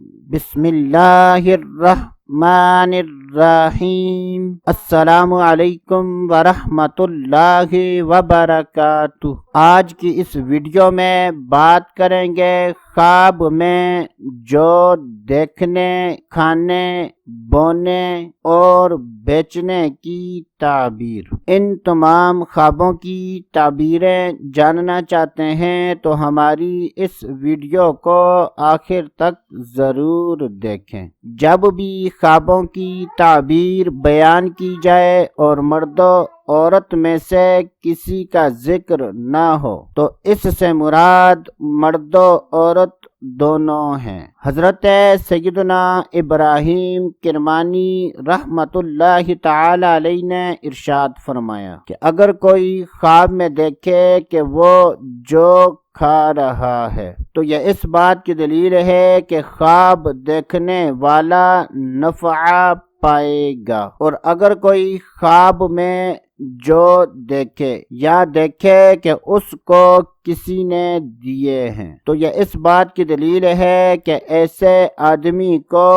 بسم اللہ الرحمن الرحیم۔ السلام علیکم ورحمۃ اللہ وبرکاتہ۔ آج کی اس ویڈیو میں بات کریں گے خواب میں جو دیکھنے، کھانے، بونے اور بیچنے کی تعبیر۔ ان تمام خوابوں کی تعبیریں جاننا چاہتے ہیں تو ہماری اس ویڈیو کو آخر تک ضرور دیکھیں۔ جب بھی خوابوں کی تعبیر بیان کی جائے اور مرد و عورت میں سے کسی کا ذکر نہ ہو تو اس سے مراد مرد و عورت دونوں ہیں۔ حضرت سیدنا ابراہیم کرمانی رحمت اللہ تعالی علیہ نے ارشاد فرمایا کہ اگر کوئی خواب میں دیکھے کہ وہ جو کھا رہا ہے تو یہ اس بات کی دلیل ہے کہ خواب دیکھنے والا نفع پائے گا، اور اگر کوئی خواب میں جو دیکھے یا دیکھے کہ اس کو کسی نے دیے ہیں تو یہ اس بات کی دلیل ہے کہ ایسے آدمی کو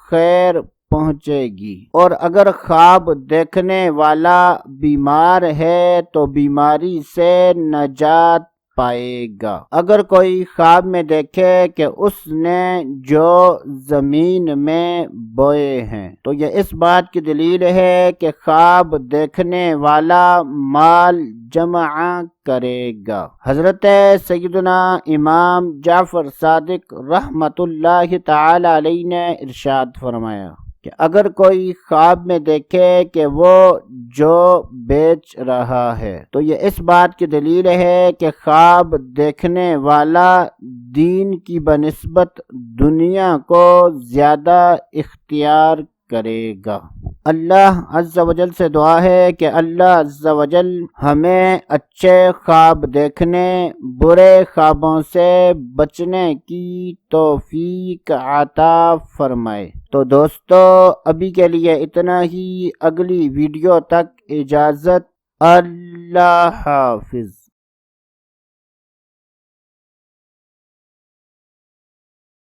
خیر پہنچے گی، اور اگر خواب دیکھنے والا بیمار ہے تو بیماری سے نجات پائے گا۔ اگر کوئی خواب میں دیکھے کہ اس نے جو زمین میں بوئے ہیں تو یہ اس بات کی دلیل ہے کہ خواب دیکھنے والا مال جمع کرے گا۔ حضرت سیدنا امام جعفر صادق رحمت اللہ تعالی علیہ نے ارشاد فرمایا کہ اگر کوئی خواب میں دیکھے کہ وہ جو بیچ رہا ہے تو یہ اس بات کی دلیل ہے کہ خواب دیکھنے والا دین کی بنسبت دنیا کو زیادہ اختیار کرے گا۔ اللہ عز و جل سے دعا ہے کہ اللہ عز و جل ہمیں اچھے خواب دیکھنے، برے خوابوں سے بچنے کی توفیق عطا فرمائے۔ تو دوستو ابھی کے لیے اتنا ہی، اگلی ویڈیو تک اجازت، اللہ حافظ۔